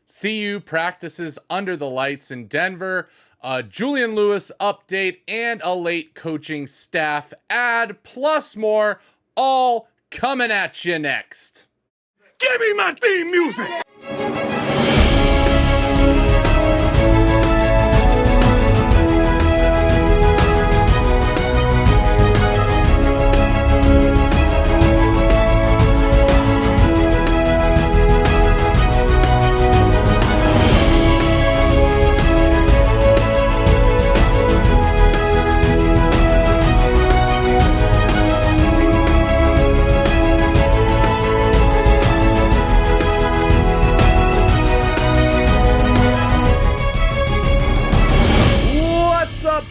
CU practices under the lights in Denver, a Julian Lewis update, and a late coaching staff ad, plus more, all coming at you next. Give me my theme music!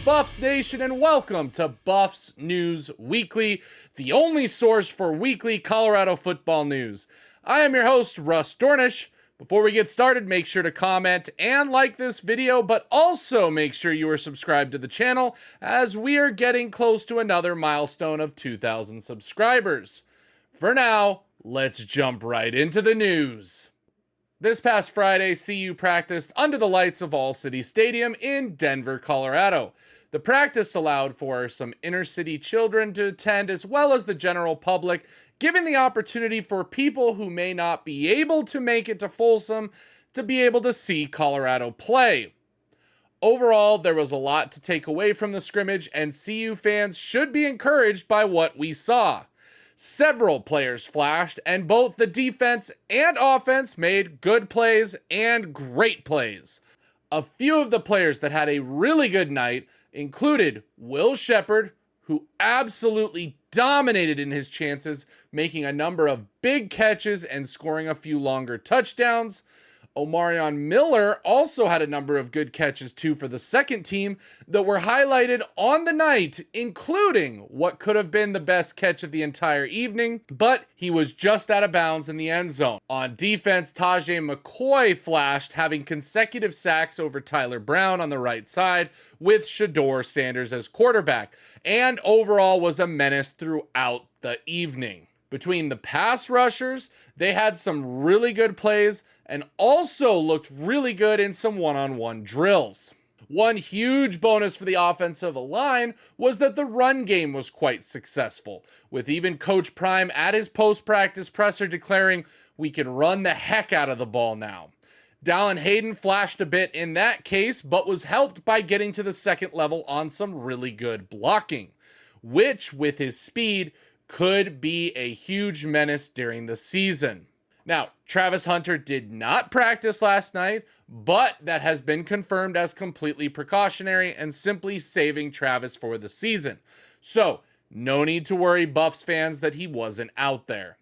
Buffs Nation, and welcome to Buffs News Weekly, the only source for weekly Colorado football news. I am your host, Russ Dornish. Before we get started, make sure to comment and like this video, but also make sure you are subscribed to the channel, as we are getting close to another milestone of 2,000 subscribers. For now, let's jump right into the news. This past Friday, CU practiced under the lights of All City Stadium in Denver, Colorado. The practice allowed for some inner-city children to attend, as well as the general public, giving the opportunity for people who may not be able to make it to Folsom to be able to see Colorado play. Overall, there was a lot to take away from the scrimmage, and CU fans should be encouraged by what we saw. Several players flashed, and both the defense and offense made good plays and great plays. A few of the players that had a really good night included Will Shepherd, who absolutely dominated in his chances, making a number of big catches and scoring a few longer touchdowns. Omarion Miller also had a number of good catches too for the second team that were highlighted on the night, including what could have been the best catch of the entire evening, but he was just out of bounds in the end zone. On defense, Tajay McCoy flashed, having consecutive sacks over Tyler Brown on the right side, with Shedeur Sanders as quarterback, and overall was a menace throughout the evening. Between the pass rushers, they had some really good plays and also looked really good in some one-on-one drills. One huge bonus for the offensive line was that the run game was quite successful, with even Coach Prime at his post-practice presser declaring, "We can run the heck out of the ball now." Dallin Hayden flashed a bit in that case, but was helped by getting to the second level on some really good blocking, which, with his speed, could be a huge menace during the season. Now, Travis Hunter did not practice last night, but that has been confirmed as completely precautionary and simply saving Travis for the season. So, no need to worry, Buffs fans, that he wasn't out there.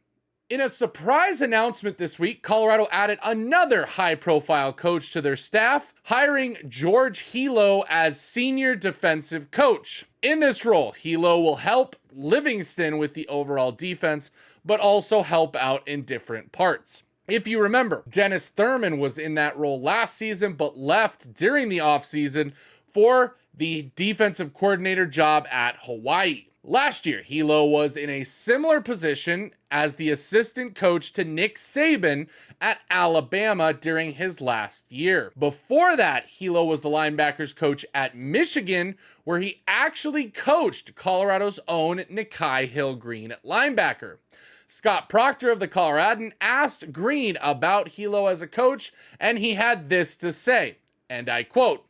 In a surprise announcement this week, Colorado added another high-profile coach to their staff, hiring George Hilo as senior defensive coach. In this role, Hilo will help Livingston with the overall defense, but also help out in different parts. If you remember, Dennis Thurman was in that role last season, but left during the offseason for the defensive coordinator job at Hawaii. Last year, Hilo was in a similar position as the assistant coach to Nick Saban at Alabama during his last year. Before that, Hilo was the linebackers coach at Michigan, where he actually coached Colorado's own Nikhai Hill-Green at linebacker. Scott Proctor of the Coloradan asked Green about Hilo as a coach, and he had this to say, and I quote,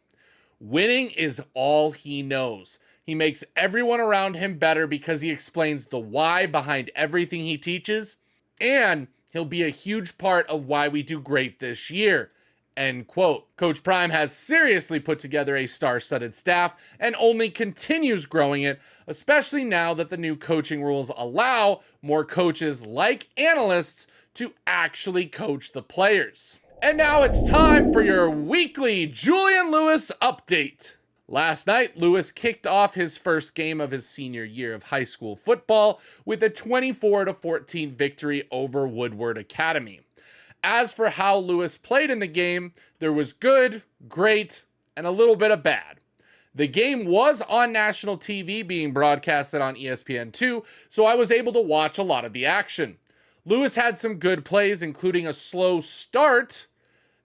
"Winning is all he knows. He makes everyone around him better because he explains the why behind everything he teaches, and he'll be a huge part of why we do great this year." End quote. Coach Prime has seriously put together a star-studded staff and only continues growing it, especially now that the new coaching rules allow more coaches like analysts to actually coach the players. And now it's time for your weekly Julian Lewis update. Last night, Lewis kicked off his first game of his senior year of high school football with a 24-14 victory over Woodward Academy. As for how Lewis played in the game, there was good, great, and a little bit of bad. The game was on national TV being broadcasted on ESPN2, so I was able to watch a lot of the action. Lewis had some good plays, including a slow start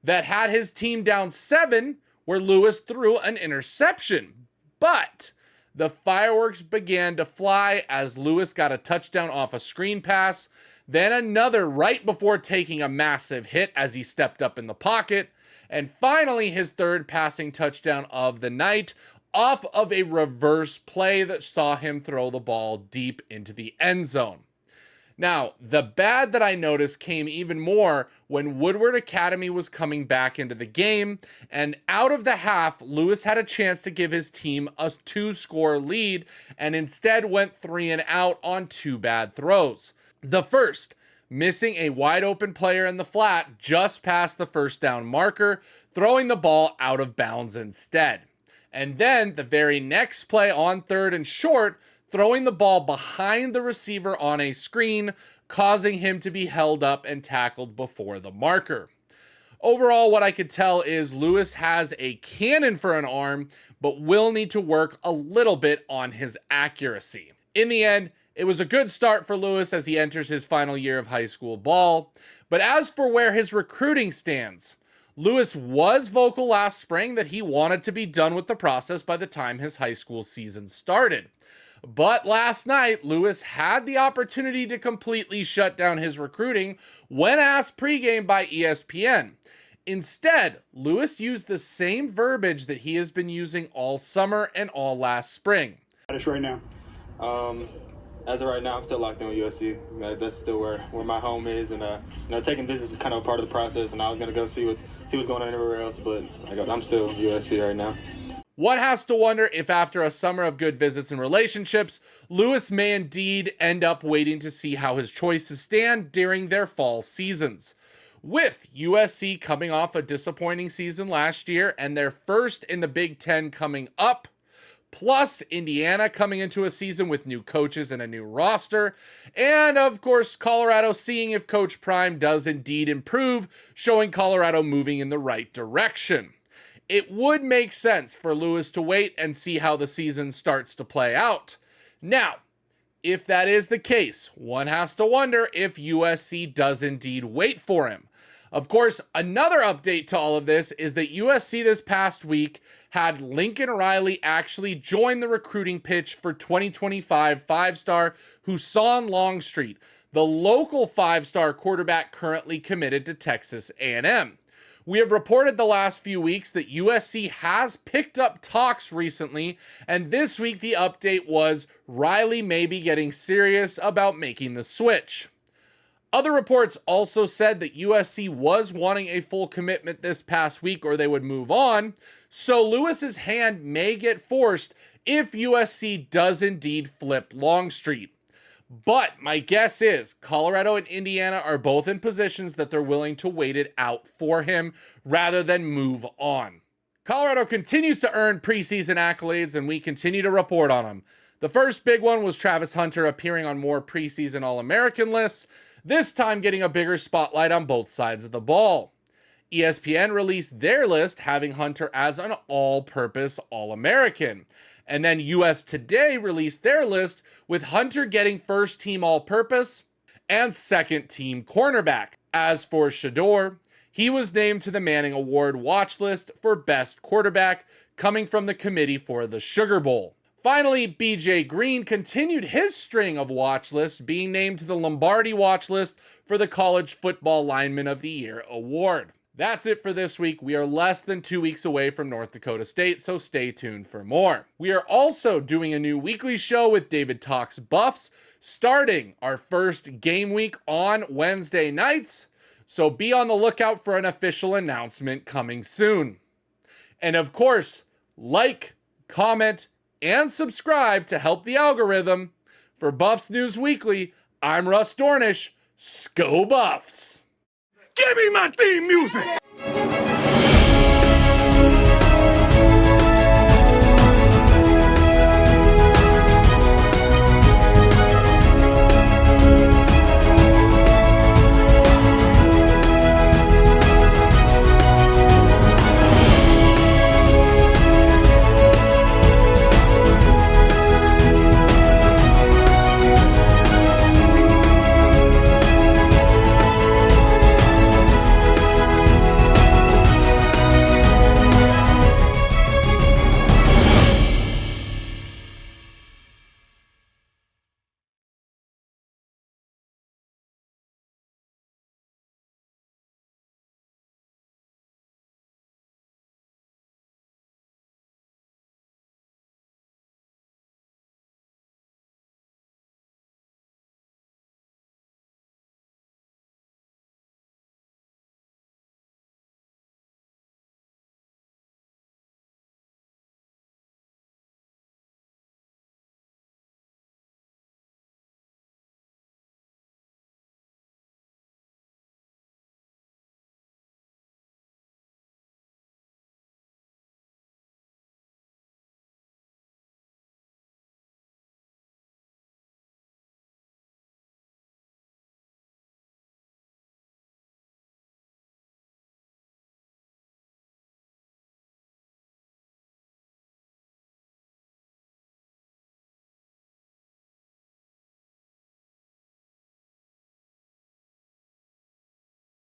that had his team down 7, where Lewis threw an interception. But the fireworks began to fly as Lewis got a touchdown off a screen pass, then another right before taking a massive hit as he stepped up in the pocket, and finally his third passing touchdown of the night off of a reverse play that saw him throw the ball deep into the end zone. Now, the bad that I noticed came even more when Woodward Academy was coming back into the game, and out of the half, Lewis had a chance to give his team a 2-score lead, and instead went 3 and out on 2 bad throws. The first, missing a wide open player in the flat just past the first down marker, throwing the ball out of bounds instead. And then the very next play on 3rd and short, throwing the ball behind the receiver on a screen, causing him to be held up and tackled before the marker. Overall, what I could tell is Lewis has a cannon for an arm, but will need to work a little bit on his accuracy. In the end, it was a good start for Lewis as he enters his final year of high school ball. But as for where his recruiting stands, Lewis was vocal last spring that he wanted to be done with the process by the time his high school season started. But last night, Lewis had the opportunity to completely shut down his recruiting when asked pregame by ESPN. Instead, Lewis used the same verbiage that he has been using all summer and all last spring. Right now. As of right now, I'm still locked in with USC. That's still where my home is, and taking business is kind of a part of the process. And I was gonna go see what's going on everywhere else, but I'm still USC right now. One has to wonder if after a summer of good visits and relationships, Lewis may indeed end up waiting to see how his choices stand during their fall seasons. With USC coming off a disappointing season last year and their first in the Big Ten coming up, plus Indiana coming into a season with new coaches and a new roster, and of course Colorado seeing if Coach Prime does indeed improve, showing Colorado moving in the right direction. It would make sense for Lewis to wait and see how the season starts to play out. Now, if that is the case, one has to wonder if USC does indeed wait for him. Of course, another update to all of this is that USC this past week had Lincoln Riley actually join the recruiting pitch for 2025 5-star Husan Longstreet, the local 5-star quarterback currently committed to Texas A&M. We have reported the last few weeks that USC has picked up talks recently, and this week the update was Riley may be getting serious about making the switch. Other reports also said that USC was wanting a full commitment this past week or they would move on, so Lewis's hand may get forced if USC does indeed flip Longstreet. But my guess is Colorado and Indiana are both in positions that they're willing to wait it out for him rather than move on. Colorado continues to earn preseason accolades, and we continue to report on them. The first big one was Travis Hunter appearing on more preseason All-American lists, this time getting a bigger spotlight on both sides of the ball. ESPN released their list having Hunter as an all-purpose All-American. And then US Today released their list with Hunter getting first team all-purpose and second team cornerback. As for Shedeur, he was named to the Manning Award watch list for best quarterback, coming from the committee for the Sugar Bowl. Finally, BJ Green continued his string of watch lists, being named to the Lombardi watch list for the College Football Lineman of the Year award. That's it for this week. We are less than 2 weeks away from North Dakota State, so stay tuned for more. We are also doing a new weekly show with David Talks Buffs, starting our first game week on Wednesday nights, so be on the lookout for an official announcement coming soon. And of course, like, comment, and subscribe to help the algorithm. For Buffs News Weekly, I'm Russ Dornish. Go Buffs! Give me my theme music!